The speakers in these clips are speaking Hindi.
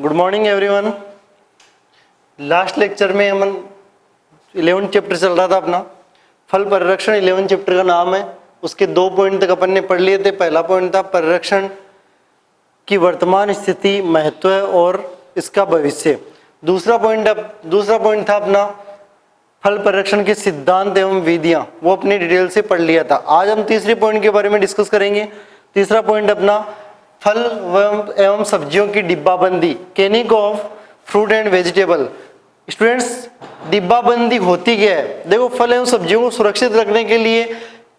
Good morning everyone. Last lecture में हम 11 चैप्टर चल रहा था अपना, फल परिरक्षण 11 चैप्टर का नाम है। उसके 2 पॉइंट तक अपन ने पढ़ लिए थे। पहला पॉइंट था परिरक्षण की वर्तमान स्थिति, महत्व और इसका भविष्य। दूसरा पॉइंट था अपना फल परिरक्षण के सिद्धांत एवं विधियां, वो अपनी डिटेल से पढ़ लिया था। आज हम तीसरे पॉइंट के बारे में डिस्कस करेंगे। तीसरा पॉइंट अपना फल एवं सब्जियों की डिब्बाबंदी, canning of fruit and vegetable. Students, डिब्बाबंदी होती क्या है? देखो, फल एवं सब्जियों को सुरक्षित रखने के लिए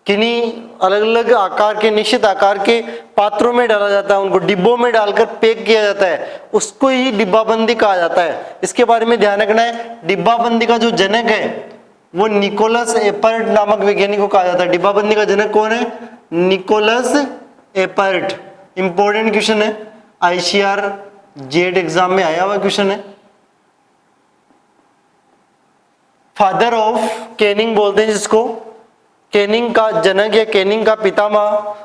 किन्हीं अलग अलग आकार के, निश्चित आकार के पात्रों में डाला जाता है, उनको डिब्बों में डालकर पैक किया जाता है, उसको ही डिब्बाबंदी कहा जाता है। इसके बारे में ध्यान रखना है। डिब्बाबंदी का जो जनक है वो निकोलस एपर्ट नामक वैज्ञानिक को कहा जाता है। डिब्बाबंदी का जनक कौन है? Nicolas Appert. इंपॉर्टेंट क्वेश्चन है, ICR जेड एग्जाम में आया हुआ क्वेश्चन है। फादर ऑफ कैनिंग बोलते हैं जिसको, कैनिंग का जनक या कैनिंग का पितामह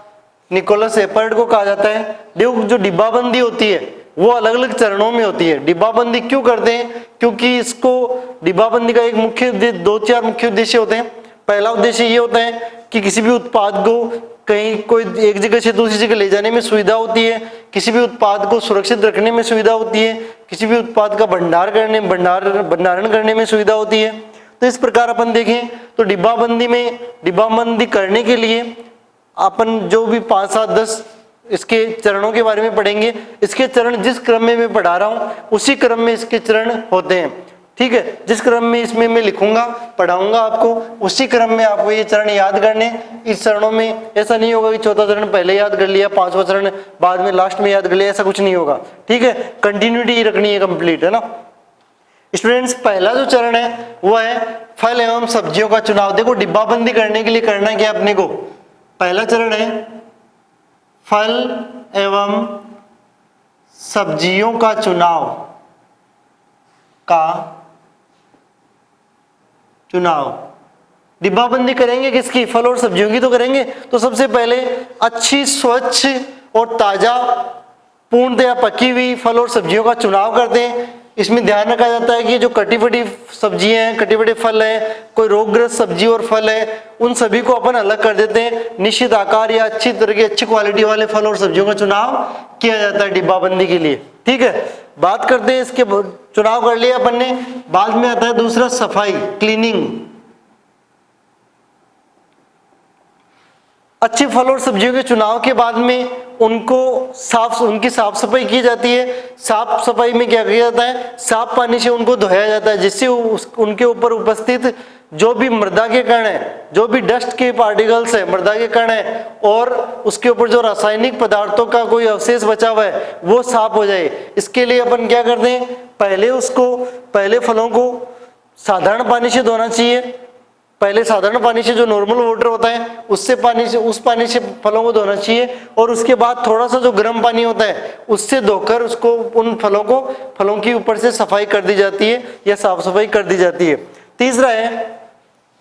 निकोलस एपर्ट को कहा जाता है। देखो, जो डिब्बाबंदी होती है वो अलग अलग चरणों में होती है। डिब्बाबंदी क्यों करते हैं? क्योंकि इसको डिब्बाबंदी का एक मुख्य उद्देश्य, 2-4 मुख्य उद्देश्य होते हैं। पहला उद्देश्य ये होता है कि किसी भी उत्पाद को कहीं कोई एक जगह से दूसरी जगह ले जाने में सुविधा होती है, किसी भी उत्पाद को सुरक्षित रखने में सुविधा होती है, किसी भी उत्पाद का भंडारण करने में सुविधा होती है। तो इस प्रकार अपन देखें तो डिब्बाबंदी करने के लिए अपन जो भी 5, 7, 10 इसके चरणों के बारे में पढ़ेंगे। इसके चरण जिस क्रम में मैं पढ़ा रहा हूं उसी क्रम में इसके चरण होते हैं। ठीक है, जिस क्रम में इसमें मैं लिखूंगा, पढ़ाऊंगा आपको, उसी क्रम में आपको ये चरण याद करने। इस चरणों में ऐसा नहीं होगा कि चौथा चरण पहले याद कर लिया, 5वां चरण बाद में लास्ट में याद कर लिया, ऐसा कुछ नहीं होगा। ठीक है, कंटिन्यूटी रखनी है, कंप्लीट, है ना। स्टूडेंट्स, पहला जो चरण है वो है फल एवं सब्जियों का चुनाव। देखो, डिब्बाबंदी करने के लिए करना क्या अपने को? पहला चरण है फल एवं सब्जियों का चुनाव। डिब्बाबंदी करेंगे किसकी? फल और सब्जियों की तो करेंगे। तो सबसे पहले अच्छी, स्वच्छ और ताजा, पूर्णतया पकी हुई फल और सब्जियों का चुनाव करते हैं। इसमें ध्यान रखा जाता है कि जो कटी फटी सब्जियां हैं, कटी फटे फल है, कोई रोगग्रस्त सब्जी और फल है, उन सभी को अपन अलग कर देते हैं। निश्चित आकार या अच्छी तरह की, अच्छी क्वालिटी वाले फल और सब्जियों का चुनाव किया जाता है डिब्बाबंदी के लिए। ठीक है, बात करते हैं इसके, चुनाव कर लिया अपन ने। बाद में आता है दूसरा सफाई, क्लीनिंग। अच्छे फल और सब्जियों के चुनाव के बाद में उनकी साफ सफाई की जाती है। साफ सफाई में क्या किया जाता है? साफ पानी से उनको धोया जाता है, जिससे उनके ऊपर उपस्थित जो भी मृदा के कण है, जो भी डस्ट के पार्टिकल्स है, मृदा के कण है, और उसके ऊपर जो रासायनिक पदार्थों का कोई अवशेष बचा हुआ है वो साफ हो जाए। इसके लिए अपन क्या करते हैं? पहले फलों को साधारण पानी से धोना चाहिए। पहले साधारण पानी से, जो नॉर्मल वाटर होता है, उस पानी से फलों को धोना चाहिए। और उसके बाद थोड़ा सा जो गर्म पानी होता है उससे धोकर उसको, उन फलों की ऊपर से सफाई कर दी जाती है या साफ सफाई कर दी जाती है।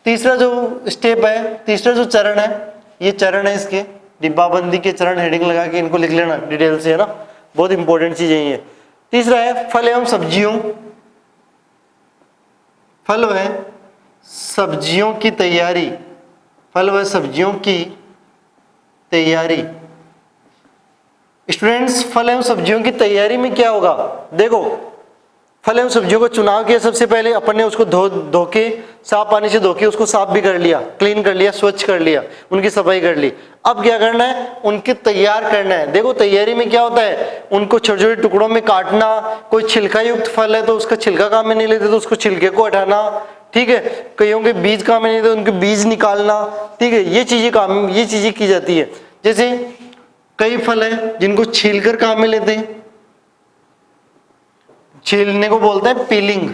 तीसरा जो स्टेप है, तीसरा जो चरण है, ये चरण है इसके डिब्बाबंदी के चरण, हेडिंग लगा के इनको लिख लेना डिटेल से, है ना, बहुत इंपॉर्टेंट चीज है ये। तीसरा है फल एवं सब्जियों, फल व सब्जियों की तैयारी, फल व सब्जियों की तैयारी। स्टूडेंट्स, फल एवं सब्जियों की तैयारी में क्या होगा? देखो, फल एवं सब्जियों का चुनाव किया, सबसे पहले अपन ने उसको धो के, साफ पानी से धो के उसको साफ भी कर लिया, क्लीन कर लिया, स्वच्छ कर लिया, उनकी सफाई कर ली। अब क्या करना है? उनके तैयार करना है। देखो, तैयारी में क्या होता है? उनको छोटे छोटे टुकड़ों में काटना। कोई छिलका युक्त फल है तो उसका छिलका काम में नहीं लेते तो उसको छिलके को हटाना। ठीक है, कईयों के बीज काम में नहीं लेते, उनके बीज निकालना। ठीक है, ये चीजें की जाती है। जैसे कई फल है जिनको छीलकर काम में लेते हैं, छीलने को बोलते हैं पीलिंग।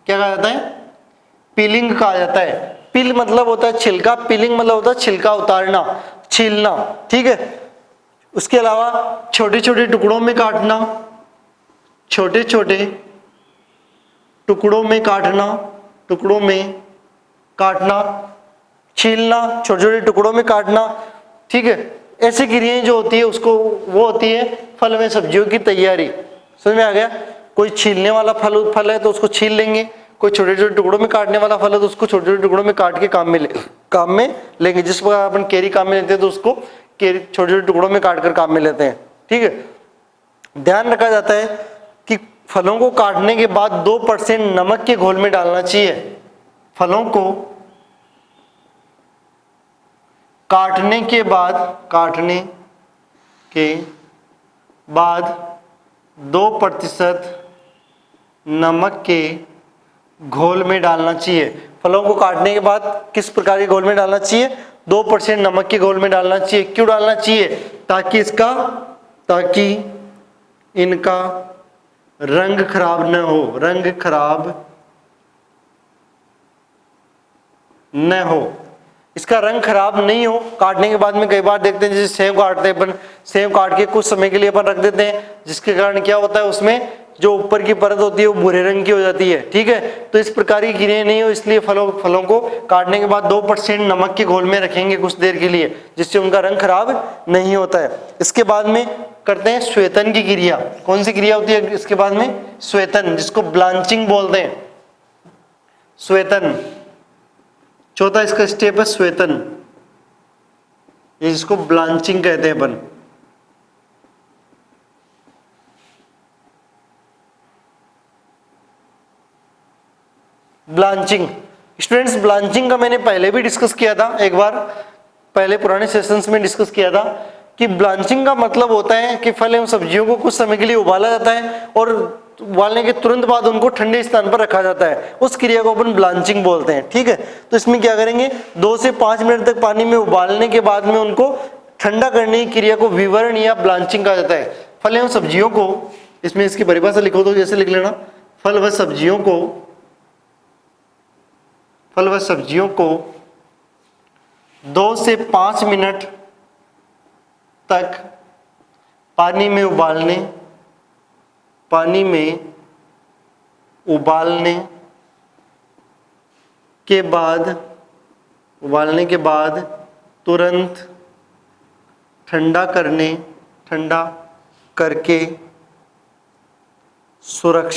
क्या कहा जाता है? पीलिंग कहा जाता है। पील मतलब होता है छिलका, पीलिंग मतलब होता है छिलका उतारना, छीलना। ठीक है, उसके अलावा छोटे छोटे टुकड़ों में काटना, छोटे छोटे टुकड़ों में काटना, छीलना, छोटे छोटे टुकड़ों में काटना। ठीक है, ऐसी क्रियाएं जो होती है उसको, वो होती है फल में सब्जियों की तैयारी। समझ में आ गया? कोई छीलने वाला फल है तो उसको छील लेंगे, कोई छोटे छोटे टुकड़ों में काटने वाला फल है तो उसको छोटे छोटे टुकड़ों में काट के काम में लेंगे। जिस प्रकार अपन केरी काम में लेते हैं तो उसको केरी छोटे छोटे टुकड़ों में काट कर काम में लेते हैं। ठीक है। ध्यान रखा जाता है कि फलों को काटने के बाद 2% नमक के घोल में डालना चाहिए। फलों को काटने के बाद 2% नमक के घोल में डालना चाहिए। फलों को काटने के बाद किस प्रकार के घोल में डालना चाहिए? 2% नमक के घोल में डालना चाहिए। क्यों डालना चाहिए? ताकि इनका रंग खराब न हो। इसका रंग खराब नहीं हो। काटने के बाद में कई बार देखते हैं जैसे सेव काटते हैं अपन, सेव काट के कुछ समय के लिए अपन रख देते हैं, जिसके कारण क्या होता है उसमें जो ऊपर की परत होती है वो भूरे रंग की हो जाती है। ठीक है। तो इस प्रकार की क्रिया नहीं हो, इसलिए फलों को काटने के बाद 2% नमक के घोल में रखेंगे कुछ देर के लिए, जिससे उनका रंग खराब नहीं होता है। इसके बाद में करते हैं स्वेतन की क्रिया। कौन सी क्रिया होती है इसके बाद में? स्वेतन, जिसको ब्लांचिंग बोलते हैं। स्वेतन, चौथा इसका स्टेप है स्वेतन, जिसको ब्लांचिंग कहते हैं अपन। ब्लांचिंग, स्टूडेंट्स ब्लांचिंग का मैंने पहले भी डिस्कस किया था, एक बार पहले पुराने सेशंस में डिस्कस किया था कि ब्लांचिंग का मतलब होता है कि फल एवं सब्जियों को कुछ समय के लिए उबाला जाता है और उबालने के तुरंत बाद उनको ठंडे स्थान पर रखा जाता है। उस क्रिया को अपन ब्लांचिंग बोलते हैं। ठीक है। तो इसमें क्या करेंगे, 2 से 5 मिनट तक पानी में उबालने के बाद में उनको ठंडा करने की क्रिया को विवरण या ब्लांचिंग कहा जाता है। फल एवं सब्जियों को, इसमें इसकी परिभाषा लिखो तो जैसे लिख लेना, फल व सब्जियों को 2 से 5 मिनट तक पानी में उबालने के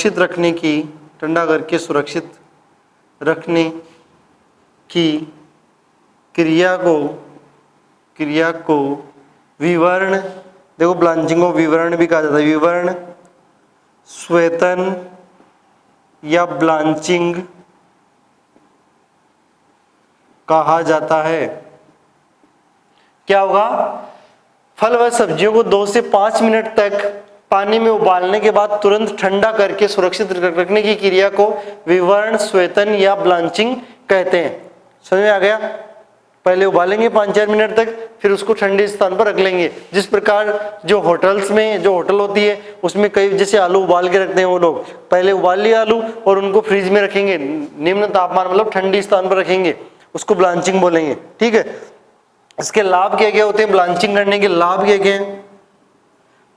बाद तुरंत ठंडा करके सुरक्षित रखने की क्रिया को विवरण, देखो ब्लांचिंग को विवरण भी कहा जाता है। विवरण, स्वेतन या ब्लांचिंग कहा जाता है। क्या होगा? फल व सब्जियों को 2 से 5 मिनट तक पानी में उबालने के बाद तुरंत ठंडा करके सुरक्षित रखने की क्रिया को विवरण, स्वेतन या ब्लांचिंग कहते हैं। समझ में आ गया? पहले उबालेंगे 5-4 मिनट तक, फिर उसको ठंडे स्थान पर रख लेंगे। जिस प्रकार जो होटल्स में जो होटल होती है उसमें कई जैसे आलू उबाल के रखते हैं, वो लोग पहले उबाल लिए आलू और उनको फ्रिज में रखेंगे, निम्न तापमान मतलब ठंडी स्थान पर रखेंगे, उसको ब्लांचिंग बोलेंगे। ठीक है। इसके लाभ क्या क्या होते हैं? ब्लांचिंग करने के लाभ क्या क्या है?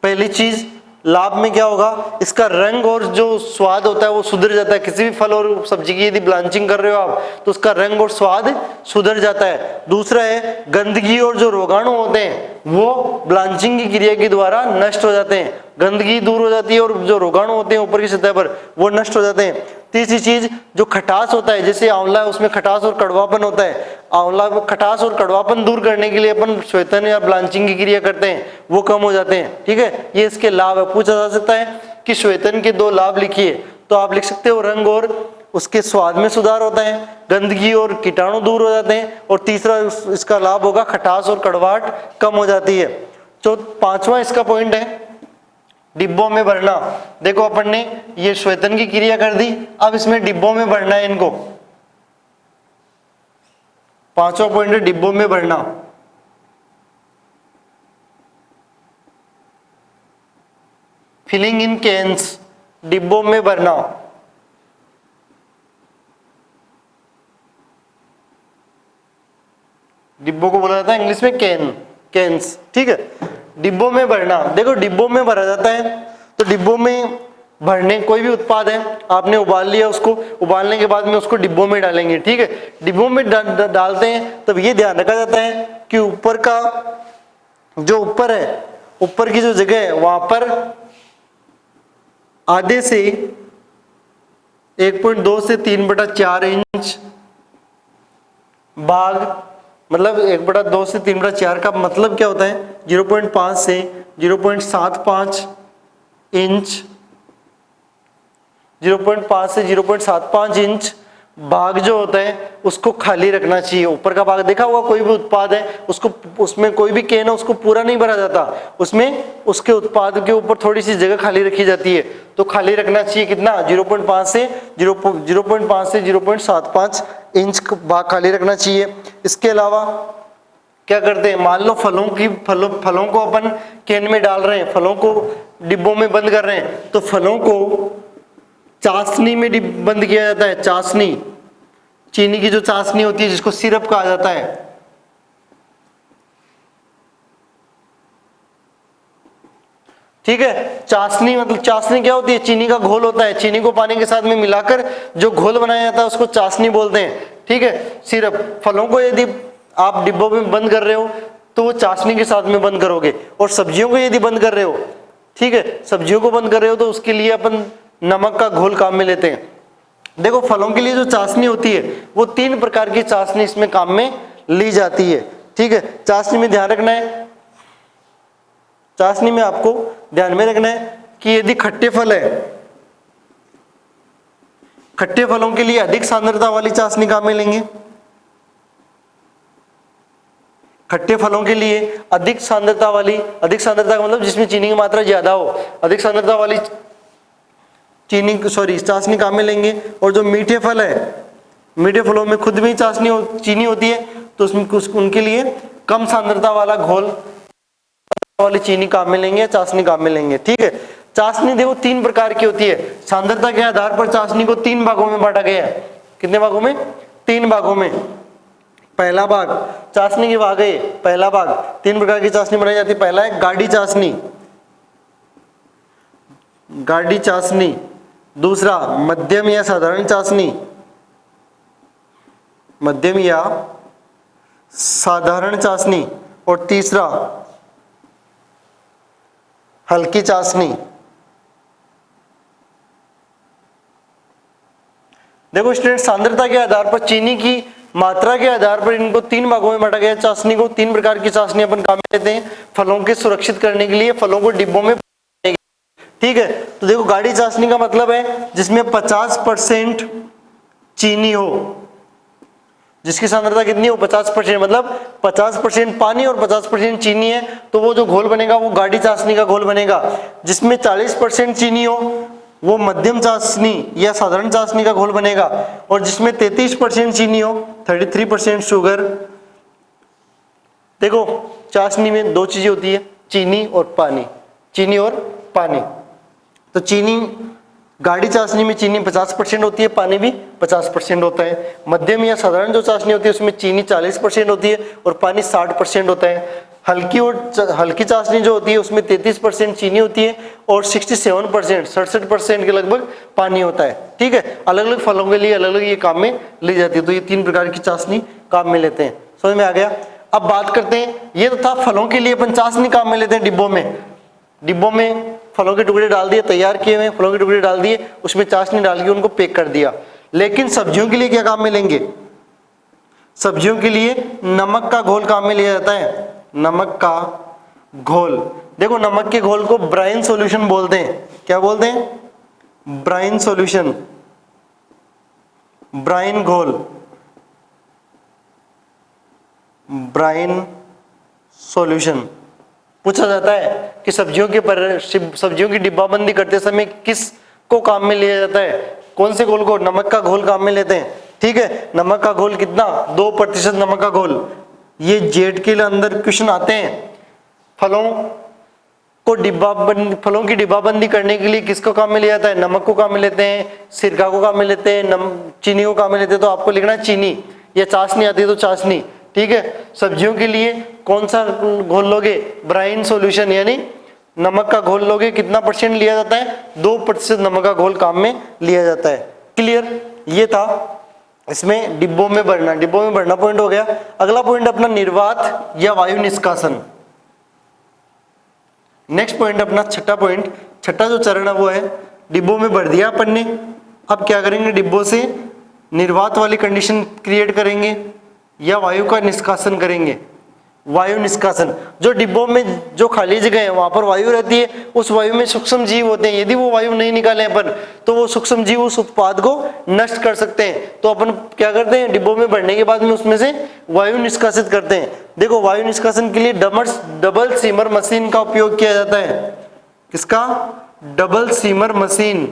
पहली चीज, लाभ में क्या होगा? इसका रंग और जो स्वाद होता है वो सुधर जाता है। किसी भी फल और सब्जी की यदि ब्लांचिंग कर रहे हो आप तो उसका रंग और स्वाद सुधर जाता है। दूसरा है, गंदगी और जो रोगाणु होते हैं वो ब्लांचिंग की क्रिया के द्वारा नष्ट हो जाते हैं। गंदगी दूर हो जाती है और जो रोगाणु होते हैं ऊपर की सतह पर वो नष्ट हो जाते हैं। तीसरी चीज, जो खटास होता है, जैसे आंवला है उसमें खटास और कड़वापन होता है, आंवला में खटास और कड़वापन दूर करने के लिए अपन स्वेतन या ब्लांचिंग की क्रिया करते हैं, वो कम हो जाते हैं। ठीक है। ये इसके लाभ है। पूछा जा सकता है कि श्वेतन के 2 लाभ लिखिए, तो आप लिख सकते हो रंग और उसके स्वाद में सुधार होता है, गंदगी और कीटाणु दूर हो जाते हैं, और तीसरा इसका लाभ होगा खटास और कड़वाहट कम हो जाती है। तो 5वां इसका पॉइंट है डिब्बों में भरना। देखो अपन ने ये श्वेतन की क्रिया कर दी, अब इसमें डिब्बों में भरना है इनको। 5वां पॉइंट है डिब्बों में भरना। फिलिंग इन कैन्स, डिब्बों में भरना। डिब्बों को बोला जाता है इंग्लिश में कैन्स। ठीक है। डिब्बों में भरना, देखो डिब्बों में भरा जाता है तो डिब्बों में भरने, कोई भी उत्पाद है आपने उबाल लिया, उसको उबालने के बाद में उसको डिब्बों में डालेंगे। ठीक है। डिब्बों में डालते हैं तब ये ध्यान रखा जाता है कि ऊपर का जो ऊपर है, ऊपर की जो जगह है वहां पर आधे से 1.2 से 3/4 इंच भाग, मतलब 1/2 से 3/4 का मतलब क्या होता है, 0.5 से 0.75 इंच, 0.5 से 0.75 इंच भाग जो होता है उसको खाली रखना चाहिए। ऊपर का भाग देखा होगा, कोई भी उत्पाद है उसको, उसमें कोई भी केन है उसको पूरा नहीं भरा जाता, उसमें उसके उत्पाद के ऊपर थोड़ी सी जगह खाली रखी जाती है, तो खाली रखना चाहिए कितना, 0.5 से 0.75 इंच भाग खाली रखना चाहिए। इसके अलावा क्या करते हैं, मान लो फलों को अपन केन में डाल रहे हैं, फलों को डिब्बों में बंद कर रहे हैं, तो फलों को चाशनी में बंद किया जाता है। चाशनी, चीनी की जो चाशनी होती है जिसको सिरप कहा जाता है, ठीक है। चाशनी मतलब, चाशनी क्या होती है, चीनी का घोल होता है, चीनी को पानी के साथ में मिलाकर जो घोल बनाया जाता है उसको चाशनी बोलते हैं, ठीक है। सिरप, फलों को यदि आप डिब्बों में बंद कर रहे हो तो वो चाशनी के साथ में बंद करोगे, और सब्जियों को यदि बंद कर रहे हो, ठीक है, सब्जियों को बंद कर रहे हो तो उसके लिए अपन नमक का घोल काम में लेते हैं। देखो फलों के लिए जो चाशनी होती है वो 3 प्रकार की चाशनी इसमें काम में ली जाती है, ठीक है। चाशनी में ध्यान रखना है, चाशनी में आपको ध्यान में रखना है कि यदि खट्टे फल है, खट्टे फलों के लिए अधिक सांद्रता वाली चाशनी काम में लेंगे। खट्टे फलों के लिए अधिक सांद्रता का मतलब जिसमें चीनी की मात्रा ज्यादा हो, अधिक सांद्रता वाली चाशनी काम में लेंगे। और जो मीठे फल है, मीठे फलों में खुद में चीनी होती है, तो उसमें उनके लिए कम सांद्रता वाला घोल वाली चीनी काम में लेंगे, चाशनी काम में लेंगे, ठीक है। चाशनी देखो 3 प्रकार की होती है, सांद्रता के आधार पर चाशनी को 3 भागों में बांटा गया है। कितने भागों में, 3 भागों में। पहला भाग चाशनी के भाग है, पहला भाग 3 प्रकार की चाशनी बनाई जाती है। पहला है गाढ़ी चाशनी, गाढ़ी चाशनी। दूसरा मध्यम या साधारण चाशनी, मध्यम या साधारण चाशनी। और तीसरा हल्की चाशनी। देखो स्टूडेंट, सांद्रता के आधार पर, चीनी की मात्रा के आधार पर इनको 3 भागों में बांटा गया। चाशनी को 3 प्रकार की चाशनी अपन काम में लेते हैं फलों के सुरक्षित करने के लिए, फलों को डिब्बों में, ठीक है। तो देखो गाढ़ी चाशनी का मतलब है जिसमें 50% चीनी हो, जिसकी सांद्रता कितनी हो, 50%, मतलब 50% पानी और 50% चीनी है, तो वो जो घोल बनेगा वो गाढ़ी चाशनी का घोल बनेगा। जिसमें 40% चीनी हो वो मध्यम चाशनी या साधारण चाशनी का घोल बनेगा। और जिसमें 33% चीनी हो, 33% शुगर। देखो चाशनी में 2 चीजें होती है, चीनी और पानी, चीनी और पानी। तो चीनी, गाढ़ी चाशनी में चीनी 50% होती है, पानी भी 50% होता है। मध्यम या साधारण जो चाशनी होती है उसमें चीनी 40% होती है और पानी 60% होता है। हल्की चाशनी जो होती है उसमें 33% चीनी होती है और 67% के लगभग पानी होता है, ठीक है। अलग अलग फलों के लिए अलग अलग ये काम में ली जाती है। तो ये 3 प्रकार की चाशनी काम में लेते हैं, समझ में आ गया। अब बात करते हैं, ये तो था फलों के लिए अपन चाशनी काम में लेते हैं डिब्बों में फलों के टुकड़े डाल दिए, तैयार किए हुए फलों के टुकड़े डाल दिए, उसमें चाशनी डाल के उनको पैक कर दिया। लेकिन सब्जियों के लिए क्या काम में लेंगे, सब्जियों के लिए नमक का घोल काम में लिया जाता है। नमक का घोल, देखो नमक के घोल को ब्राइन सॉल्यूशन बोलते हैं। क्या बोलते हैं, ब्राइन सॉल्यूशन, ब्राइन घोल, ब्राइन सॉल्यूशन। पूछा जाता है कि सब्जियों की डिब्बाबंदी करते समय किस को काम में लिया जाता है, कौन से घोल को, नमक का घोल काम में लेते हैं, ठीक है। नमक का घोल कितना, 2% नमक का घोल। ये जेड के अंदर क्वेश्चन आते हैं। फलों की डिब्बाबंदी करने के लिए किसको काम में लिया जाता है, नमक को काम में लेते हैं, सिरका को काम में लेते हैं, चीनी को काम में लेते हैं। तो आपको लिखना है चीनी, या चाशनी आती है तो चाशनी, ठीक है। सब्जियों के लिए कौन सा घोल लोगे, ब्राइन सॉल्यूशन यानी नमक का घोल लोगे। कितना % लिया जाता है, 2% नमक का घोल काम में लिया जाता है। क्लियर, ये था इसमें डिब्बों में भरना पॉइंट हो गया। अगला पॉइंट अपना निर्वात या वायु निष्कासन। नेक्स्ट पॉइंट अपना छठा जो चरण है वो है डिब्बों में भर दिया अपन ने। अब क्या करेंगे, डिब्बों से निर्वात वाली कंडीशन क्रिएट करेंगे या वायु का निष्कासन करेंगे। वायु निष्कासन, जो डिब्बों में जो खाली जगह है वहां पर वायु रहती है, उस वायु में सूक्ष्म जीव होते हैं। यदि वो वायु नहीं निकाले अपन तो वो सूक्ष्म जीव उस उत्पाद को नष्ट कर सकते हैं। तो अपन क्या करते हैं, डिब्बों में भरने के बाद में उसमें से वायु निष्कासित करते हैं। देखो वायु निष्कासन के लिए डबल सीमर मशीन का उपयोग किया जाता है। किसका? Double seamer machine.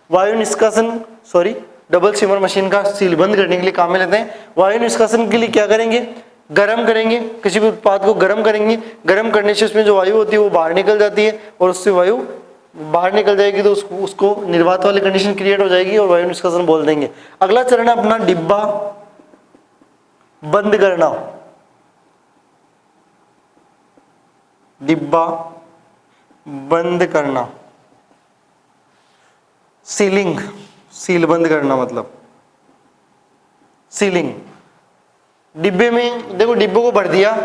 वायु निष्कासन डबल सीमर मशीन का सील बंद करने के लिए काम में लेते हैं। वायु निष्कासन के लिए क्या करेंगे, गर्म करेंगे, किसी भी उत्पाद को गर्म करेंगे। गर्म करने से उसमें जो वायु होती है वो बाहर निकल जाती है और उससे वायु बाहर निकल जाएगी तो उसको निर्वात वाली कंडीशन क्रिएट हो जाएगी और वायु निष्कासन बोल देंगे। अगला चरण है अपना डिब्बा बंद करना। डिब्बा बंद करना, सीलिंग, सील बंद करना मतलब सीलिंग। डिब्बे में देखो, डिब्बे को भर दिया,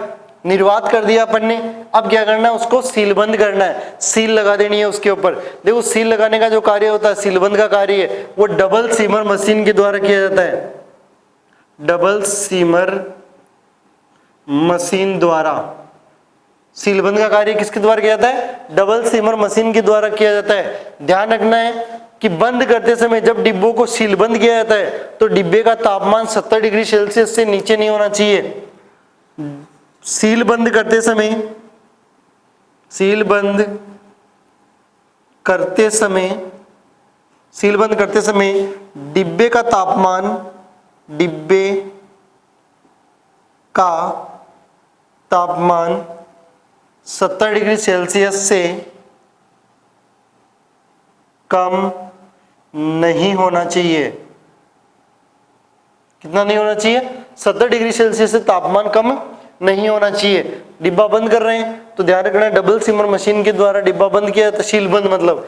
निर्वात कर दिया अपन ने। अब क्या करना है, उसको सील बंद करना है, सील लगा देनी है उसके ऊपर। देखो सील लगाने का जो कार्य होता है, सील बंद का कार्य है, वो डबल सीमर मशीन के द्वारा किया जाता है। डबल सीमर मशीन द्वारा सील बंद का कार्य किसके द्वारा किया जाता है? डबल सीमर मशीन के द्वारा किया जाता है। ध्यान रखना है कि बंद करते समय जब डिब्बों को सील बंद किया जाता है तो डिब्बे का तापमान 70 डिग्री सेल्सियस से नीचे नहीं होना चाहिए। सील बंद करते समय डिब्बे का तापमान 70 डिग्री सेल्सियस से कम नहीं होना चाहिए। कितना नहीं होना चाहिए? 70 डिग्री सेल्सियस से तापमान कम नहीं होना चाहिए। डिब्बा बंद कर रहे हैं तो ध्यान रखना, डबल सीमर मशीन के द्वारा डिब्बा बंद किया तो सील बंद मतलब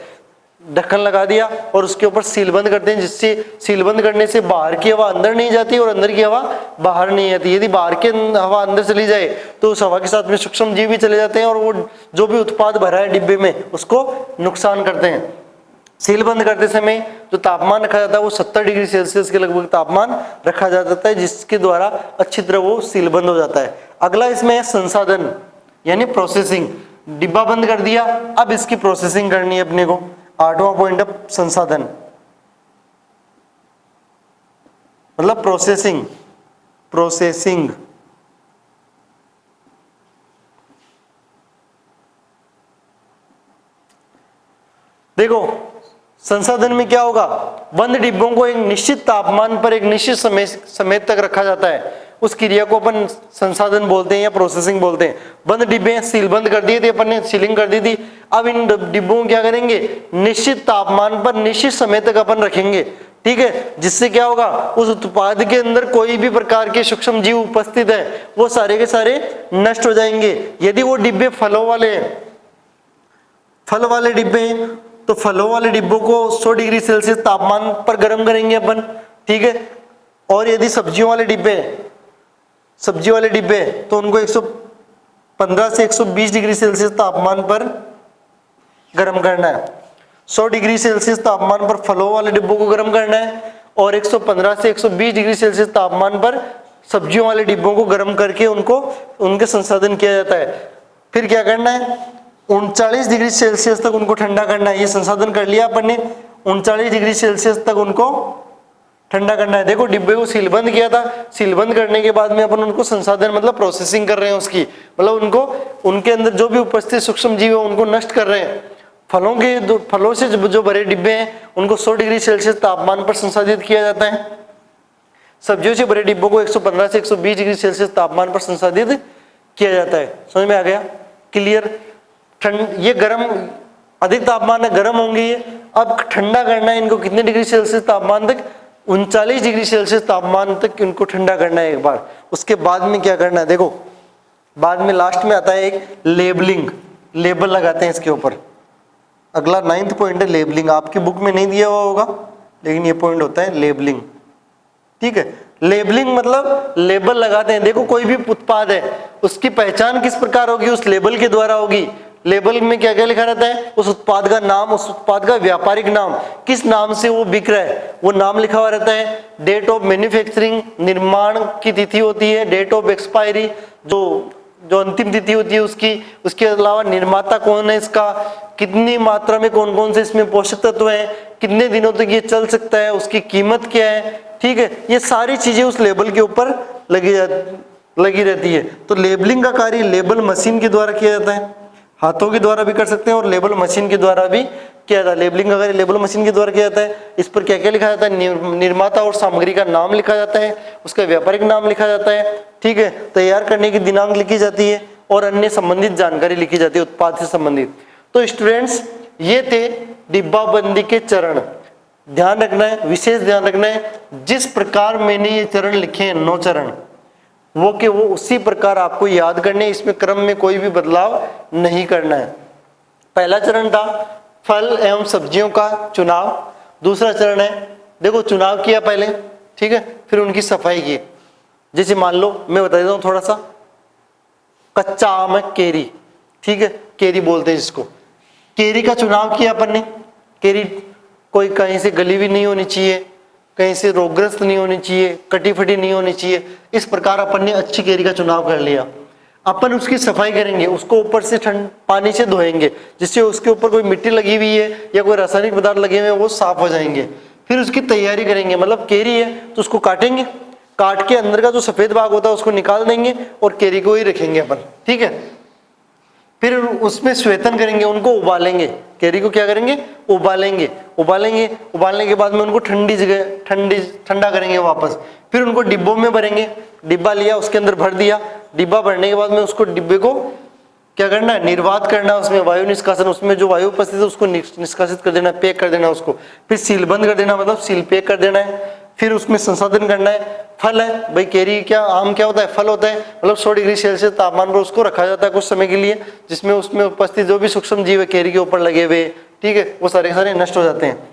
ढक्कन लगा दिया और उसके ऊपर सील बंद करते हैं, जिससे सील बंद करने से बाहर की हवा अंदर नहीं जाती और अंदर की हवा बाहर नहीं आती। यदि बाहर की हवा अंदर चली जाए तो उस हवा के साथ में सूक्ष्म जीव भी चले जाते हैं और वो जो भी उत्पाद भरा है डिब्बे में उसको नुकसान करते हैं। सील बंद करते समय जो तापमान रखा जाता है वो 70 डिग्री सेल्सियस के लगभग तापमान रखा जाता है, जिसके द्वारा अच्छी तरह वो सील बंद हो जाता है। अगला इसमें है संसाधन यानी प्रोसेसिंग। डिब्बा बंद कर दिया, अब इसकी प्रोसेसिंग करनी है अपने को। 8वां पॉइंट है संसाधन मतलब प्रोसेसिंग। देखो संसाधन में क्या होगा, बंद डिब्बों को एक निश्चित तापमान पर एक निश्चित समय तक रखा जाता है। उस क्रिया को अपन संसाधन बोलते हैं या प्रोसेसिंग बोलते हैं। बंद डिब्बे सील बंद कर दिए थे अपन ने, सीलिंग कर दी थी। अब इन डिब्बों को क्या करेंगे, निश्चित तापमान पर निश्चित समय तक अपन रखेंगे। ठीक है, जिससे क्या होगा, उस उत्पाद के अंदर कोई भी प्रकार के सूक्ष्म जीव उपस्थित है वो सारे के सारे नष्ट हो जाएंगे। यदि वो डिब्बे फल वाले डिब्बे तो फलों वाले डिब्बों को 100 डिग्री सेल्सियस तापमान पर गर्म करेंगे अपन। ठीक है, और यदि सब्जियों वाले डिब्बे तो उनको 115 से 120 डिग्री सेल्सियस तापमान पर गर्म करना है। 100 डिग्री सेल्सियस तापमान पर फलों वाले डिब्बों को गर्म करना है और 115 से 120 डिग्री सेल्सियस तापमान पर सब्जियों वाले डिब्बों को गर्म करके उनके संसाधन किया जाता है। फिर क्या करना है, 39 डिग्री सेल्सियस तक उनको ठंडा करना है। ये संसाधन कर लिया अपन ने, 39 डिग्री सेल्सियस तक उनको ठंडा करना है। देखो डिब्बे को सील बंद किया था, सील बंद करने के बाद में अपन उनको संसाधन मतलब प्रोसेसिंग कर रहे हैं उसकी, मतलब उनके अंदर जो भी उपस्थित सूक्ष्म जीव है उनको नष्ट कर रहे हैं। फलों से जो भरे डिब्बे हैं उनको 100 डिग्री सेल्सियस तापमान पर संसाधित किया जाता है। सब्जियों से भरे डिब्बों को 115 से 120 डिग्री सेल्सियस तापमान पर संसाधित किया जाता है। समझ में आ गया? क्लियर? ये गर्म अधिक तापमान है, गर्म होंगे ये। अब ठंडा करना है इनको कितने डिग्री सेल्सियस तापमान तक, 39 डिग्री सेल्सियस तापमान तक इनको ठंडा करना है एक बार। उसके बाद में क्या करना है, देखो बाद में लास्ट में आता है एक लेबलिंग, लेबल लगाते हैं इसके ऊपर। अगला 9th पॉइंट है लेबलिंग। आपकी बुक में नहीं दिया हुआ होगा लेकिन ये पॉइंट होता है लेबलिंग। ठीक है, लेबलिंग मतलब लेबल लगाते हैं। देखो कोई भी उत्पाद है उसकी पहचान किस प्रकार होगी, उस लेबल के द्वारा होगी। लेबल में क्या क्या लिखा रहता है, उस उत्पाद का नाम, उस उत्पाद का व्यापारिक नाम, किस नाम से वो बिक रहा है वो नाम लिखा हुआ रहता है। डेट ऑफ मैन्युफैक्चरिंग, निर्माण की तिथि होती है। डेट ऑफ एक्सपायरी, जो अंतिम तिथि होती है उसकी। उसके अलावा निर्माता कौन है इसका, कितनी मात्रा में कौन कौन से इसमें पोषक तत्व हैं, कितने दिनों तक ये चल सकता है, उसकी कीमत क्या है, ठीक है। ये सारी चीजें उस लेबल के ऊपर लगी रहती है। तो लेबलिंग का कार्य लेबल मशीन के द्वारा किया जाता है, हाथों के द्वारा भी कर सकते हैं और लेबल मशीन के द्वारा भी किया जाता है। लेबलिंग का कार्य लेबल मशीन के द्वारा किया जाता है। इस पर क्या क्या लिखा जाता है, निर्माता और सामग्री का नाम लिखा जाता है, उसका व्यापारिक नाम लिखा जाता है, ठीक है। तैयार करने की दिनांक लिखी जाती है और अन्य संबंधित जानकारी लिखी जाती है उत्पाद से संबंधित। तो स्टूडेंट्स ये थे डिब्बाबंदी के चरण। ध्यान रखना है, विशेष ध्यान रखना है, जिस प्रकार मैंने ये चरण लिखे हैं 9 चरण, वो उसी प्रकार आपको याद करने, इसमें क्रम में कोई भी बदलाव नहीं करना है। पहला चरण था फल एवं सब्जियों का चुनाव। दूसरा चरण है, देखो चुनाव किया पहले, ठीक है, फिर उनकी सफाई की। जैसे मान लो मैं बता देता हूँ थोड़ा सा, कच्चा आम है केरी, ठीक है, केरी बोलते हैं जिसको। केरी का चुनाव किया अपन ने। केरी कोई कहीं से गली हुई नहीं होनी चाहिए, कहीं से रोगग्रस्त नहीं होनी चाहिए, कटी फटी नहीं होनी चाहिए। इस प्रकार अपन ने अच्छी केरी का चुनाव कर लिया। अपन उसकी सफाई करेंगे, उसको ऊपर से पानी से धोएंगे, जिससे उसके ऊपर कोई मिट्टी लगी हुई है या कोई रासायनिक पदार्थ लगे हुए हैं वो साफ हो जाएंगे। फिर उसकी तैयारी करेंगे, मतलब केरी है तो उसको काटेंगे, काट के अंदर का जो सफेद भाग होता है उसको निकाल देंगे और केरी को ही रखेंगे अपन, ठीक है। फिर उसमें श्वेतन करेंगे, उनको उबालेंगे, केरी को क्या करेंगे, उबालेंगे। उबालने के बाद में उनको ठंडी जगह ठंडा करेंगे वापस। फिर उनको डिब्बों में भरेंगे। डिब्बा लिया, उसके अंदर भर दिया। डिब्बा भरने के बाद में उसको डिब्बे को क्या करना है, निर्वात करना है, उसमें वायु निष्कासन, उसमें जो वायु उपस्थित है उसको निष्कासित कर देना, पैक कर देना उसको। फिर सील बंद कर देना, मतलब सील पैक कर देना है। फिर उसमें संसाधन करना है। फल है भाई, केरी क्या, आम क्या होता है, फल होता है, मतलब 100 डिग्री सेल्सियस तापमान पर उसको रखा जाता है कुछ समय के लिए, जिसमें उसमें उपस्थित जो भी सूक्ष्म जीव है केरी के ऊपर लगे हुए, ठीक है, वो सारे सारे नष्ट हो जाते हैं।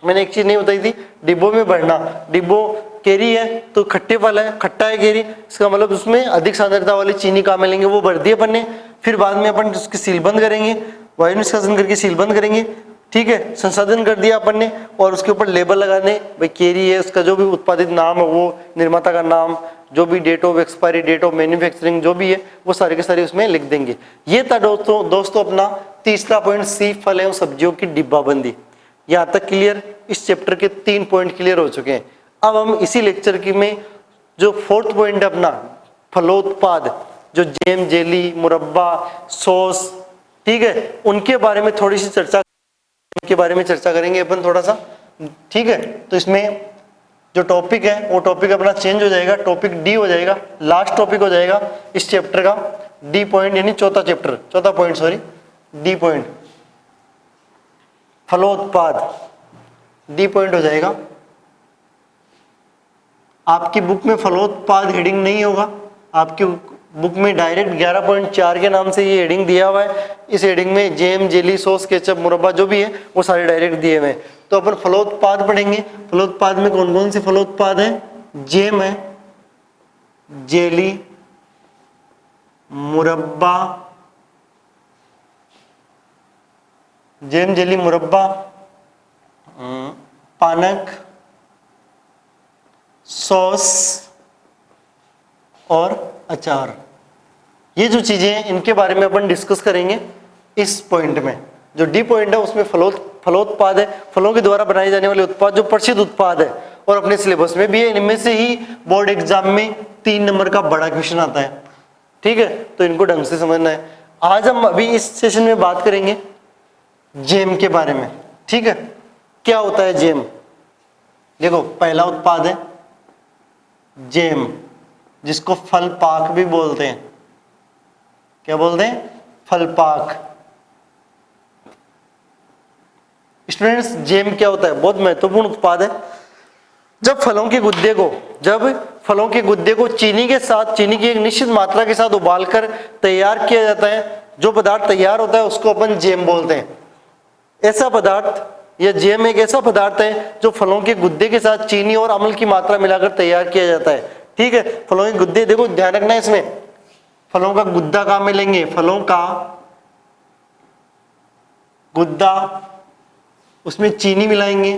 मैंने एक चीज नहीं बताई थी, डिब्बों में भरना। डिब्बो केरी है तो खट्टे फल है, खट्टा है केरी, इसका मतलब उसमें अधिक सांद्रता वाली चीनी कहाँ मिलेंगे, वो भर दिए अपन ने। फिर बाद में अपन उसकी सील बंद करेंगे, वायु निष्कासन करके सील बंद करेंगे, ठीक है, संसाधन कर दिया अपन ने। और उसके ऊपर लेबल लगाने, भाई केरी है, उसका जो भी उत्पादित नाम है वो, निर्माता का नाम, जो भी date of expiry, date of manufacturing जो भी है वो सारे के सारे उसमें लिख देंगे। ये था दोस्तों अपना तीसरा पॉइंट, सी फल एवं सब्जियों की डिब्बाबंदी। यहाँ तक क्लियर, इस चैप्टर के 3 पॉइंट क्लियर हो चुके हैं। अब हम इसी लेक्चर की में जो 4th पॉइंट है अपना, फलोत्पाद, जो जैम, जेली, मुरब्बा, सॉस, ठीक है, उनके बारे में थोड़ी सी चर्चा करेंगे अपन थोड़ा सा, ठीक है। तो इसमें जो टॉपिक है वो टॉपिक अपना चेंज हो जाएगा, टॉपिक डी हो जाएगा, लास्ट टॉपिक हो जाएगा इस चैप्टर का, डी पॉइंट, यानी चौथा पॉइंट, डी पॉइंट, फलोत्पाद, डी पॉइंट हो जाएगा। आपकी बुक में फलोत्पाद हेडिंग नहीं होगा, आपकी बुक में डायरेक्ट 11.4 के नाम से ये हेडिंग दिया हुआ है। इस हेडिंग में जैम, जेली, सॉस, केचप, मुरब्बा जो भी है वो सारे डायरेक्ट दिए हुए हैं। तो अपन फलोत्पाद पढ़ेंगे। फलोत्पाद में कौन कौन से फलोत्पाद हैं, जैम है, जेली, मुरब्बा, जैम, जेली, मुरब्बा, पानक, सॉस और अचार। ये जो चीजें हैं इनके बारे में अपन डिस्कस करेंगे इस पॉइंट में। जो डी पॉइंट है उसमें फलोत्पाद है, फलों के द्वारा बनाए जाने वाले उत्पाद, जो प्रसिद्ध उत्पाद है और अपने सिलेबस में भी है। इनमें से ही बोर्ड एग्जाम में 3 नंबर का बड़ा क्वेश्चन आता है, ठीक है, तो इनको ढंग से समझना है। आज हम अभी इस सेशन में बात करेंगे जैम के बारे में, ठीक है। क्या होता है जैम? देखो, पहला उत्पाद है जैम, जिसको फल पाक भी बोलते हैं। क्या बोलते हैं? फल पाक। स्टूडेंट्स, जैम क्या होता है? बहुत महत्वपूर्ण उत्पाद है। जब फलों के गुद्दे को चीनी के साथ, चीनी की एक निश्चित मात्रा के साथ उबालकर तैयार किया जाता है, जो पदार्थ तैयार होता है उसको अपन जैम बोलते हैं। ऐसा पदार्थ, यह जैम एक ऐसा पदार्थ है जो फलों के गुद्दे के साथ चीनी और अम्ल की मात्रा मिलाकर तैयार किया जाता है, ठीक है। फलों के गुद्दे, देखो ध्यान रखना है इसमें, फलों का गुद्दा कहाँ मिलेंगे? फलों का गुद्दा, उसमें चीनी मिलाएंगे,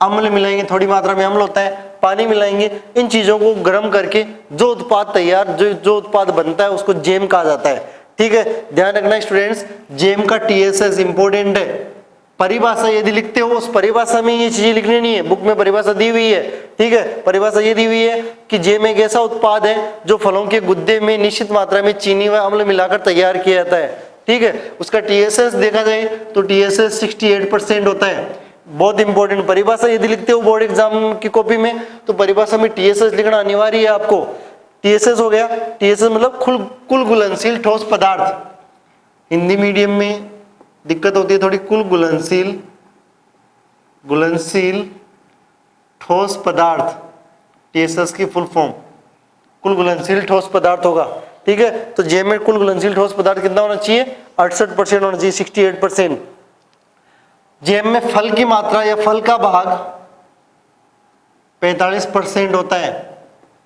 अम्ल मिलाएंगे, थोड़ी मात्रा में अम्ल होता है, पानी मिलाएंगे, इन चीजों को गर्म करके जो उत्पाद तैयार जो उत्पाद बनता है उसको जेम कहा जाता है। ठीक है, ध्यान रखना स्टूडेंट्स, जेम का टीएसएस इंपॉर्टेंट है। परिभाषा यदि लिखते हो उस परिभाषा में ये चीजें लिखनी नहीं है, बुक में परिभाषा दी हुई है। ठीक है, परिभाषा ये दी हुई है कि जेम एक ऐसा उत्पाद है जो फलों के गुद्दे में निश्चित मात्रा में चीनी व अम्ल मिलाकर तैयार किया जाता है। ठीक है, उसका टीएसएस देखा जाए तो टीएसएस 68% होता है। बहुत इंपॉर्टेंट परिभाषा यदि लिखते हो बोर्ड एग्जाम की कॉपी में तो परिभाषा में टीएसएस लिखना अनिवार्य है आपको। टीएसएस हो गया, टीएसएस मतलब कुल घुलनशील ठोस पदार्थ। हिंदी मीडियम में दिक्कत होती है थोड़ी, कुल घुलनशील ठोस पदार्थ, टीएसएस की फुल फॉर्म कुल घुलनशील ठोस पदार्थ होगा। ठीक है, तो जेम में कुल घुलनशील ठोस पदार्थ कितना होना चाहिए? 68% होना चाहिए, 68%। जेम में फल की मात्रा या फल का भाग 45% होता है।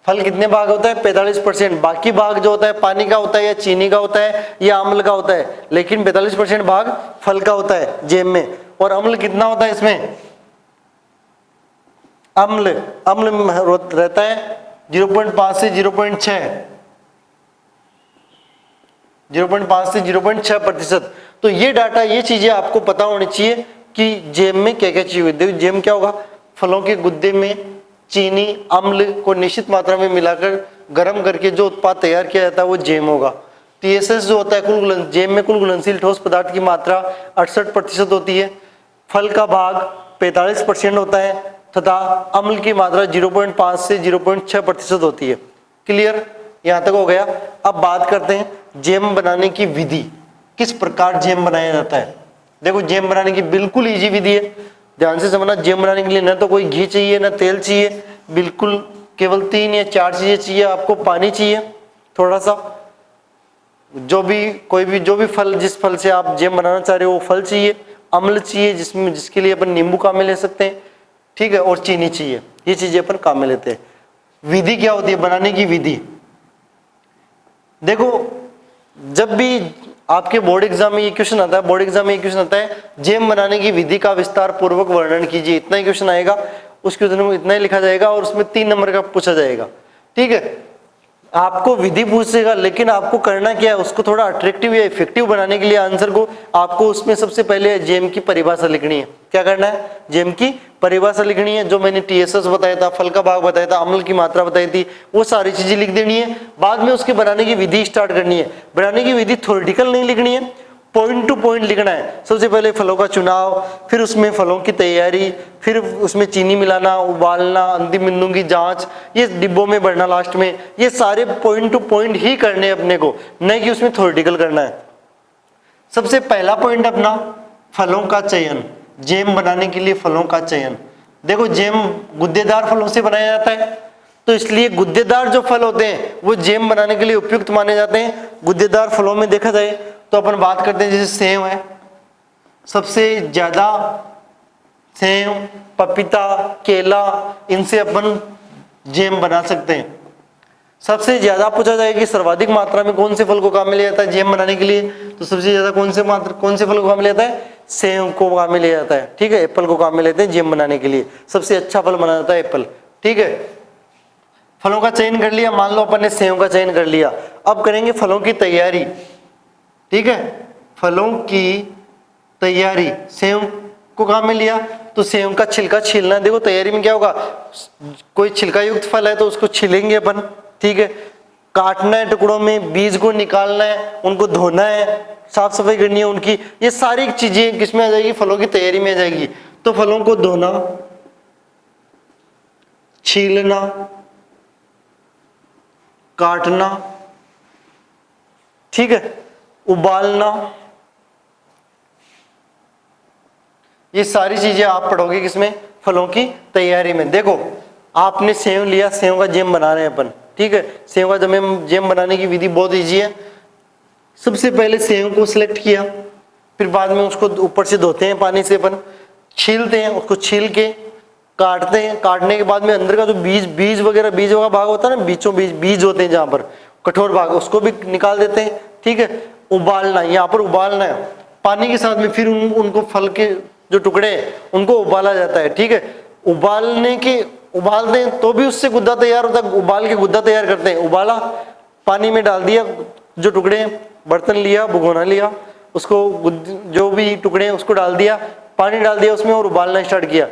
फल कितने भाग होता है? 45%। बाकी भाग जो होता है पानी का होता है या चीनी का होता है या अम्ल का होता है, लेकिन 45% भाग फल का होता है जेम में। और अम्ल कितना होता है इसमें? अम्ल रहता है 0.5 से 0.6% तो ये डाटा, ये चीजें आपको पता होनी चाहिए कि जेम में क्या क्या चीज होती है। जेम क्या होगा? फलों के गुद्दे में चीनी अम्ल को निश्चित मात्रा में मिलाकर गर्म करके जो उत्पाद तैयार किया जाता है वो जेम होगा। टीएसएस जो होता है जेम में कुल घुलनशील ठोस पदार्थ की मात्रा 68% होती है, फल का भाग 45% होता है तथा अम्ल की मात्रा 0.5 से 0.6% होती है। क्लियर? यहां तक हो गया। अब बात करते हैं जेम बनाने की विधि, किस प्रकार जेम बनाया जाता है। देखो, जेम बनाने की बिल्कुल इजी विधि है, ध्यान से समझना। जेम बनाने के लिए ना तो कोई घी चाहिए ना तेल चाहिए, बिल्कुल केवल 3 या 4 चीजें चाहिए आपको। पानी चाहिए थोड़ा सा, जो भी फल, जिस फल से आप जेम बनाना चाह रहे हो वो फल चाहिए, अम्ल चाहिए जिसके लिए अपन नींबू काम में ले सकते हैं। ठीक है, और चीनी चाहिए, ये चीजें अपन काम में लेते हैं। विधि क्या होती है बनाने की विधि? देखो, जब भी आपके बोर्ड एग्जाम में ये क्वेश्चन आता है, जेम बनाने की विधि का विस्तार पूर्वक वर्णन कीजिए, इतना ही क्वेश्चन आएगा। उस क्वेश्चन में इतना ही लिखा जाएगा और उसमें 3 नंबर का पूछा जाएगा। ठीक है, आपको विधि पूछेगा, लेकिन आपको करना क्या है, उसको थोड़ा अट्रैक्टिव या इफेक्टिव बनाने के लिए आंसर को, आपको उसमें सबसे पहले जेम की परिभाषा लिखनी है। क्या करना है? जेम की परिभाषा लिखनी है। जो मैंने टीएसएस बताया था, फल का भाग बताया था, अम्ल की मात्रा बताई थी, वो सारी चीजें लिख देनी है। बाद में उसके बनाने की विधि स्टार्ट करनी है। बनाने की विधि थ्योरेटिकल नहीं लिखनी है, पॉइंट टू पॉइंट लिखना है। सबसे पहले फलों का चुनाव, फिर उसमें फलों की तैयारी, फिर उसमें चीनी मिलाना, उबालना, अंतिम बिंदु की जांच, ये डिब्बों में भरना लास्ट में, ये सारे पॉइंट टू पॉइंट ही करने हैं अपने को, नहीं कि उसमें थ्योरेटिकल करना है। सबसे पहला पॉइंट अपना फलों का चयन। जेम बनाने के लिए फलों का चयन। देखो, जेम गुद्देदार फलों से बनाया जाता है, तो इसलिए गुद्देदार जो फल होते हैं वो जेम बनाने के लिए उपयुक्त माने जाते हैं। गुद्देदार फलों में देखा जाए तो अपन बात करते हैं, जैसे सेव है, सबसे ज्यादा सेव, पपीता, केला, इनसे अपन जेम बना सकते हैं। सबसे ज्यादा पूछा जाए कि सर्वाधिक मात्रा में कौन से फल को काम में लिया जाता है जेम बनाने के लिए, तो सबसे ज्यादा कौन से फल को काम में लिया जाता है? सेव को काम में लिया जाता है। ठीक है, एप्पल को काम में लेते हैं जेम बनाने के लिए, सबसे अच्छा फल माना जाता है एप्पल। ठीक है, फलों का चयन कर लिया, मान लो अपन ने सेव का चयन कर लिया। अब करेंगे फलों की तैयारी। ठीक है, फलों की तैयारी, सेव को काम में लिया तो सेव का छिलका छीलना। देखो, तैयारी में क्या होगा, कोई छिलका युक्त फल है तो उसको छीलेंगे अपन। ठीक है, काटना है टुकड़ों में, बीज को निकालना है, उनको धोना है, साफ सफाई करनी है उनकी, ये सारी चीजें किसमें आ जाएगी? फलों की तैयारी में आ जाएगी। तो फलों को धोना, छीलना, काटना, ठीक है, उबालना, ये सारी चीजें आप पढ़ोगे किसमें? फलों की तैयारी में। देखो, आपने सेव लिया, सेव का जेम बना रहे हैं अपन। ठीक है, सेव का जेम बनाने की विधि बहुत इजी है। सबसे पहले सेव को सिलेक्ट किया, फिर बाद में उसको ऊपर से धोते हैं पानी से, अपन छीलते हैं, उसको छील के काटते हैं। काटने के बाद में अंदर का जो बीज वगैरह भाग होता है ना, बीचों बीज होते हैं जहां पर कठोर भाग, उसको भी निकाल देते हैं। ठीक है, उबालना, यहाँ पर उबालना है, पानी के साथ में फिर उनको फल के जो टुकड़े हैं उनको उबाला जाता है। ठीक है, उबालते हैं तो भी उससे गुद्दा तैयार होता है, उबाल के गुद्दा तैयार करते हैं। उबाला, पानी में डाल दिया जो टुकड़े हैं, बर्तन लिया, भगोना लिया, उसको जो भी टुकड़े हैं उसको डाल दिया, पानी डाल दिया उसमें और उबालना स्टार्ट किया।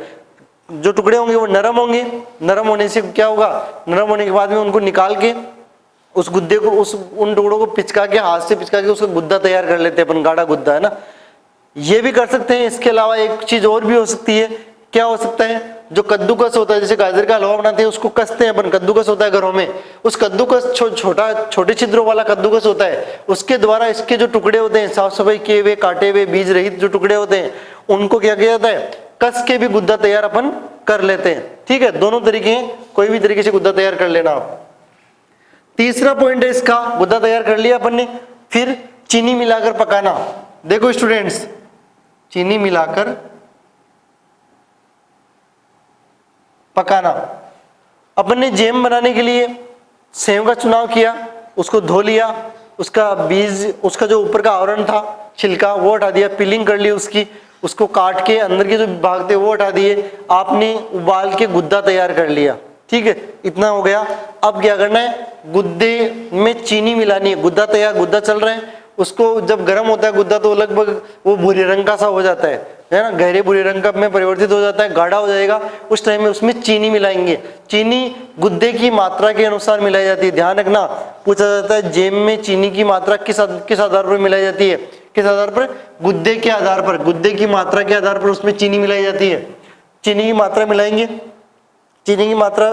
जो टुकड़े होंगे वो नरम होंगे, नरम होने से क्या होगा, नरम होने के बाद में उनको निकाल के उस गुद्दे को उन टुकड़ों को पिचका के, हाथ से पिचका के उसका गुद्दा तैयार कर लेते हैं अपन, गाढ़ा गुद्दा, है ना। ये भी कर सकते हैं। इसके अलावा एक चीज और भी हो सकती है। क्या हो सकता है, जो कद्दूकस होता है, जैसे गाजर का हलवा बनाते हैं उसको कसते हैं अपन, कद्दूकस होता है घरों में, उस कद्दूकस छोटे छिद्रों वाला कद्दूकस होता है, उसके द्वारा इसके जो टुकड़े होते हैं, साफ सफाई किए हुए, काटे हुए, बीज रहित जो टुकड़े होते हैं, उनको क्या किया जाता है, कस के भी गुद्दा तैयार अपन कर लेते हैं। ठीक है, दोनों तरीके हैं, कोई भी तरीके से गुद्दा तैयार कर लेना आप। तीसरा पॉइंट है इसका, गुद्दा तैयार कर लिया अपन ने, फिर चीनी मिलाकर पकाना। देखो स्टूडेंट्स, चीनी मिलाकर पकाना। अपन ने जैम बनाने के लिए सेव का चुनाव किया, उसको धो लिया, उसका बीज, उसका जो ऊपर का आवरण था, छिलका, वो हटा दिया, पीलिंग कर ली उसकी, उसको काट के अंदर के जो भाग थे वो हटा दिए, आपने उबाल के गुद्दा तैयार कर लिया। ठीक है, इतना हो गया। अब क्या करना है, गुद्दे में चीनी मिलानी है। गुद्दा तैयार, गुद्दा चल रहा है, उसको जब गर्म होता है गुद्दा तो लगभग वो भूरे रंग का सा हो जाता है ना, गहरे भूरे रंग का में परिवर्तित हो जाता है, गाढ़ा हो जाएगा। उस टाइम में उसमें चीनी मिलाएंगे। चीनी गुद्दे की मात्रा के अनुसार मिलाई जाती है। ध्यान रखना, पूछा जाता है जैम में चीनी की मात्रा किस आधार पर मिलाई जाती है, किस आधार पर, गुद्दे के आधार पर, गुद्दे की मात्रा के आधार पर उसमें चीनी मिलाई जाती है। चीनी की मात्रा मिलाएंगे। चीनी की मात्रा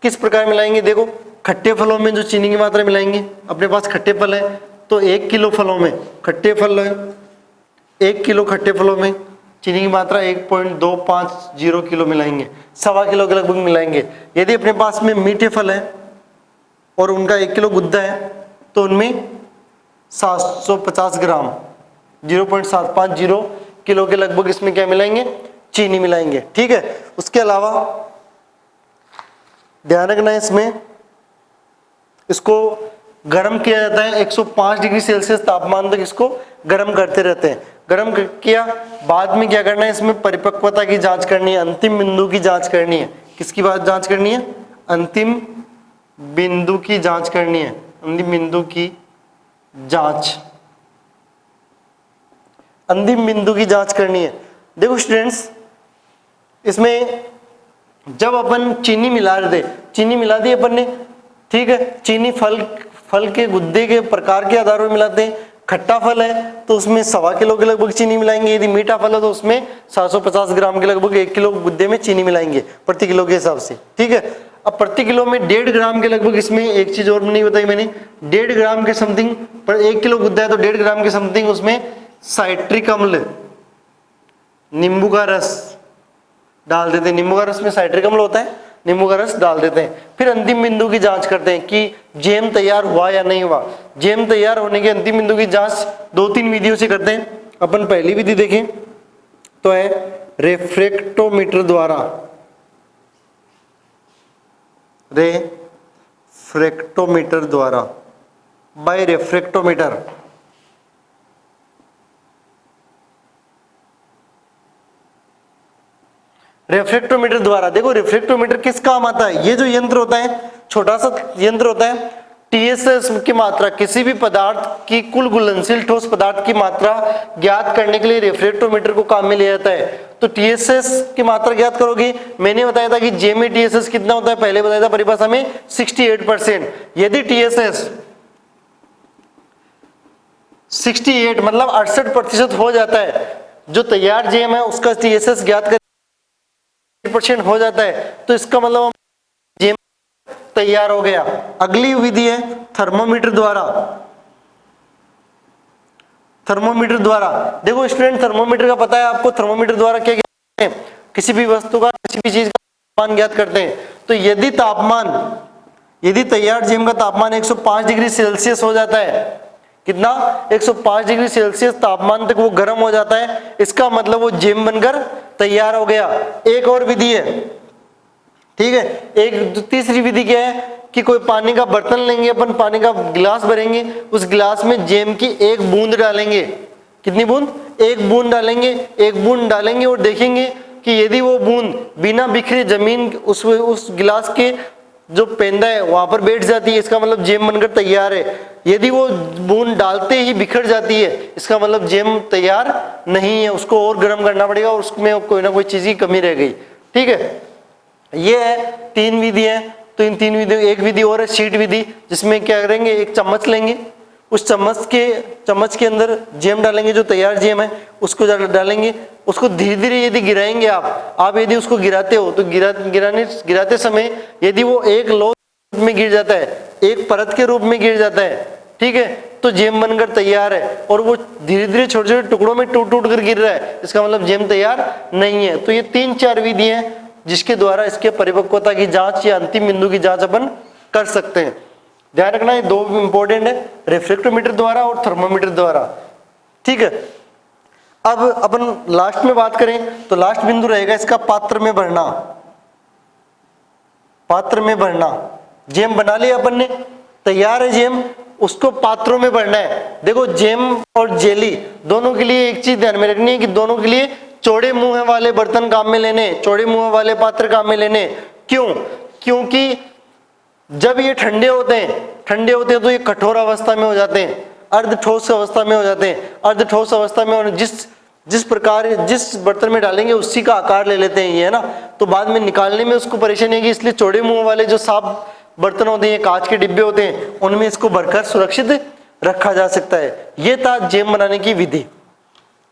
किस प्रकार मिलाएंगे, देखो, खट्टे फलों में जो चीनी की मात्रा मिलाएंगे, अपने पास खट्टे फल है तो 1 किलो फलों में, खट्टे फल है 1 किलो खट्टे फलों में चीनी की मात्रा 1.250 किलो मिलाएंगे, 1.25 किलो के लगभग मिलाएंगे। यदि अपने पास में मीठे फल है और उनका 1 किलो गुद्दा है तो उनमें 750 ग्राम 0.750 किलो के लगभग इसमें क्या मिलाएंगे, चीनी मिलाएंगे। ठीक है, उसके अलावा ध्यान रखना है, इसमें इसको गर्म किया जाता है, 105 डिग्री सेल्सियस तापमान तक इसको गर्म करते रहते हैं। गर्म किया, बाद में क्या करना है, इसमें परिपक्वता की जांच करनी है, अंतिम बिंदु की जांच करनी है। किसकी बात जांच करनी है, अंतिम बिंदु की जांच करनी है, अंतिम बिंदु की जांच, अंतिम बिंदु की जांच करनी है। देखो स्टूडेंट्स, इसमें जब अपन चीनी मिला रहे थे, चीनी मिला दी अपन ने, ठीक है, चीनी फल के गुद्दे के प्रकार के आधार पर मिलाते हैं। खट्टा फल है तो उसमें 1.25 किलो के लगभग चीनी मिलाएंगे, यदि मीठा फल है तो उसमें 750 ग्राम के लगभग 1 किलो गुद्दे में चीनी मिलाएंगे प्रति किलो के हिसाब से। ठीक है, अब प्रति किलो में 1.5 ग्राम के लगभग, इसमें एक चीज और नहीं बताई मैंने, 1.5 ग्राम के समथिंग, पर 1 किलो गुद्दा है तो 1.5 ग्राम के समथिंग उसमें साइट्रिक अम्ल, नींबू का रस डाल देते हैं। नींबू का रस में साइट्रिक अम्ल होता है, नींबू का रस डाल देते हैं। फिर अंतिम बिंदु की जांच करते हैं कि जैम तैयार हुआ या नहीं हुआ। जैम तैयार होने के अंतिम बिंदु की जांच 2-3 विधियों से करते हैं। अपन पहली विधि देखें तो है रेफ्रेक्टोमीटर द्वारा, रेफ्रेक्टोमीटर द्वारा, बाय रेफ्रेक्टोमीटर। रेफ्रेक्टोमीटर द्वारा, देखो रेफ्रेक्टोमीटर किस काम आता है, ये जो यंत्र होता है, छोटा सा यंत्र होता है, टीएसएस की मात्रा, किसी भी पदार्थ की कुल घुलनशील ठोस पदार्थ की मात्रा ज्ञात करने के लिए रेफ्रेक्टोमीटर को काम में लिया जाता है। तो टीएसएस की मात्रा ज्ञात करोगे, मैंने बताया था कि जे में टीएसएस कितना होता है, पहले बताया था परिभाषा में 68%। यदि टीएसएस 68 मतलब 68% हो जाता है, जो तैयार जेम है उसका टीएसएस ज्ञात कर % हो जाता है, तो इसका मतलब जेम तैयार हो गया। अगली विधि है थर्मोमीटर द्वारा। थर्मोमीटर द्वारा, देखो स्टूडेंट, थर्मोमीटर का पता है आपको, थर्मोमीटर द्वारा क्या कहते हैं, किसी भी वस्तु का, किसी भी चीज का तापमान ज्ञात करते हैं। तो यदि तैयार जेम का तापमान 105 डिग्री सेल्सियस हो जाता है, कितना, 105 डिग्री सेल्सियस तापमान तक वो गर्म हो जाता है, इसका मतलब वो जेम बनकर तैयार हो गया। एक और विधि है, ठीक है, एक तीसरी विधि क्या है कि कोई पानी का बर्तन लेंगे अपन, पानी का गिलास भरेंगे, उस गिलास में जेम की 1 बूंद डालेंगे। कितनी बूंद, एक बूंद डालेंगे और देखेंगे कि यदि वो बूंद बिना बिखरे जमीन उस गिलास के जो पेंदा है वहां पर बैठ जाती है, इसका मतलब जैम बनकर तैयार है। यदि वो बूंद डालते ही बिखर जाती है, इसका मतलब जैम तैयार नहीं है, उसको और गर्म करना पड़ेगा और उसमें कोई ना कोई चीज की कमी रह गई। ठीक है, ये है 3 विधि है। तो इन 3 विधियों, एक विधि और है शीट विधि, जिसमें क्या करेंगे, एक चम्मच लेंगे, उस चम्मच के अंदर जैम डालेंगे, जो तैयार जैम है उसको डालेंगे, उसको धीरे धीरे यदि गिराएंगे आप यदि उसको गिराते हो तो गिराते समय यदि वो एक लो में गिर जाता है, एक परत के रूप में गिर जाता है, ठीक है, तो जैम बनकर तैयार है। और वो धीरे धीरे छोटे छोटे टुकड़ों में टूट टूट कर गिर रहा है, इसका मतलब जैम तैयार नहीं है। तो ये 3-4 विधि हैं जिसके द्वारा इसके परिपक्वता की जांच या अंतिम बिंदु की जांच अपन कर सकते हैं। ध्यान रखना ये 2 इंपॉर्टेंट है, रिफ्रैक्टोमीटर द्वारा और थर्मोमीटर द्वारा। ठीक है, अब अपन लास्ट में बात करें तो लास्ट बिंदु रहेगा इसका पात्र में भरना। पात्र में भरना, जैम बना लिया अपन ने, तैयार है जैम, उसको पात्रों में भरना है। देखो जैम और जेली दोनों के लिए एक चीज ध्यान में रखनी है कि दोनों के लिए चौड़े मुंह वाले बर्तन काम में लेने, चौड़े मुंह वाले पात्र काम में लेने। क्यों? क्योंकि जब ये ठंडे होते हैं तो ये कठोर अवस्था में हो जाते हैं, अर्ध ठोस अवस्था में हो जाते हैं। अर्ध ठोस अवस्था में और जिस प्रकार जिस बर्तन में डालेंगे उसी का आकार ले लेते हैं ये, है ना। तो बाद में निकालने में उसको परेशानी है, इसलिए चौड़े मुंह वाले जो साफ बर्तन होते हैं, कांच के डिब्बे होते हैं, उनमें इसको भरकर सुरक्षित रखा जा सकता है। ये था जैम बनाने की विधि।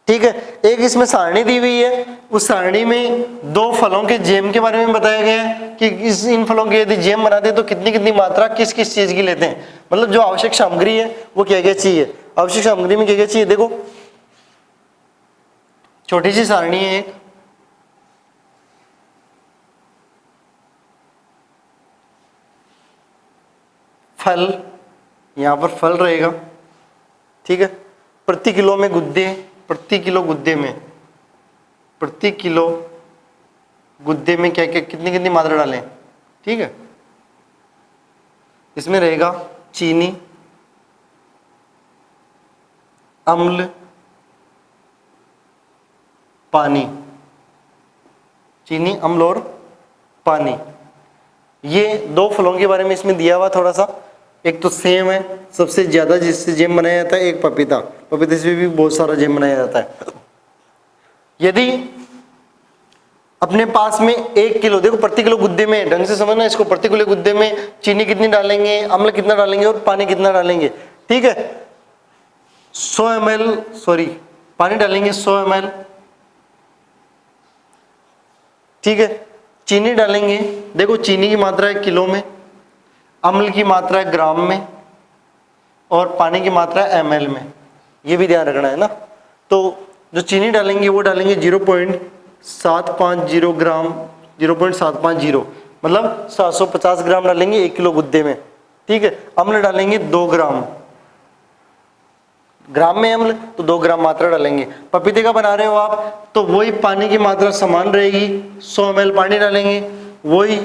ठीक है, एक इसमें सारणी दी हुई है, उस सारणी में 2 फलों के जैम के बारे में बताया गया है कि इन फलों के यदि जैम बनाते हैं तो कितनी कितनी मात्रा किस किस चीज की लेते हैं, मतलब जो आवश्यक सामग्री है वो क्या क्या चाहिए। आवश्यक सामग्री में क्या क्या चाहिए, देखो छोटी सी सारणी है एक, फल, यहां पर फल रहेगा, ठीक है, प्रति किलो में गुद्दे, प्रति किलो गुद्दे में क्या क्या कितनी कितनी मात्रा डालें। ठीक है, इसमें रहेगा चीनी, अम्ल, पानी, चीनी, अम्ल और पानी। ये 2 फलों के बारे में इसमें दिया हुआ थोड़ा सा। एक तो सेम है सबसे ज्यादा जिससे जैम बनाया जाता है, एक पपीते से भी बहुत सारा जैम बनाया जाता है। यदि अपने पास में 1 किलो, देखो प्रति किलो गुद्दे में, ढंग से समझना इसको, प्रति किलो गुद्दे में चीनी कितनी डालेंगे, अम्ल कितना डालेंगे और पानी कितना डालेंगे। ठीक है, 100 ml पानी डालेंगे 100 ml। ठीक है, चीनी डालेंगे, देखो चीनी की मात्रा है किलो में, अम्ल की मात्रा है ग्राम में और पानी की मात्रा है ml में, ये भी ध्यान रखना है ना। तो जो चीनी डालेंगे वो डालेंगे 0.750 ग्राम, 0.750 मतलब 750 ग्राम डालेंगे 1 किलो गुद्दे में। ठीक है, अम्ल डालेंगे 2 ग्राम, ग्राम में अम्ल तो 2 ग्राम मात्रा डालेंगे। पपीते का बना रहे हो आप तो वही पानी की मात्रा समान रहेगी, 100 ml पानी डालेंगे, वही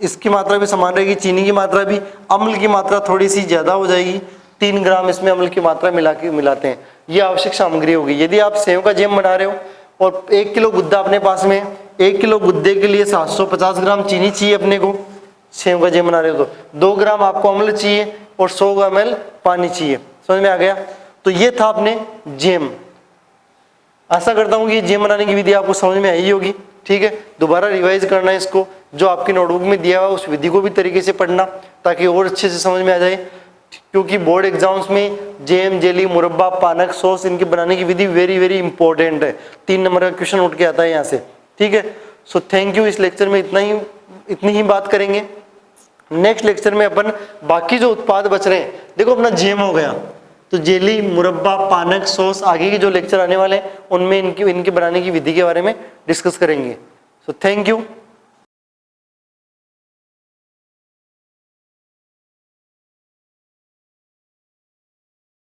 इसकी मात्रा भी समान रहेगी, चीनी की मात्रा भी, अम्ल की मात्रा थोड़ी सी ज्यादा हो जाएगी, 3 ग्राम इसमें अम्ल की मात्रा मिलाते हैं। ये आवश्यक सामग्री होगी। यदि आप सेव का जैम बना रहे हो और 1 किलो गुद्दा अपने पास में, 1 किलो गुद्दे के लिए 750 ग्राम चीनी चाहिए अपने को, सेव का जैम बना रहे हो तो 2 ग्राम आपको अम्ल चाहिए और 100 ml पानी चाहिए। समझ में आ गया? तो ये था अपने जैम। आशा करता हूँ कि जैम बनाने की विधि आपको समझ में आई होगी। ठीक है, दोबारा रिवाइज करना है इसको, जो आपकी नोटबुक में दिया हुआ उस विधि को भी तरीके से पढ़ना ताकि और अच्छे से समझ में आ जाए, क्योंकि बोर्ड एग्जाम्स में जैम, जेली, मुरब्बा, पानक, सॉस इनके बनाने की विधि वेरी वेरी इंपॉर्टेंट है। 3 नंबर का क्वेश्चन उठ के आता है यहाँ से। ठीक है, सो थैंक यू। इस लेक्चर में इतनी ही बात करेंगे। नेक्स्ट लेक्चर में अपन बाकी जो उत्पाद बच रहे हैं, देखो अपना जैम हो गया, तो जेली, मुरब्बा, पानक, सॉस, आगे के जो लेक्चर आने वाले हैं उनमें इनकी बनाने की विधि के बारे में डिस्कस करेंगे। So thank you.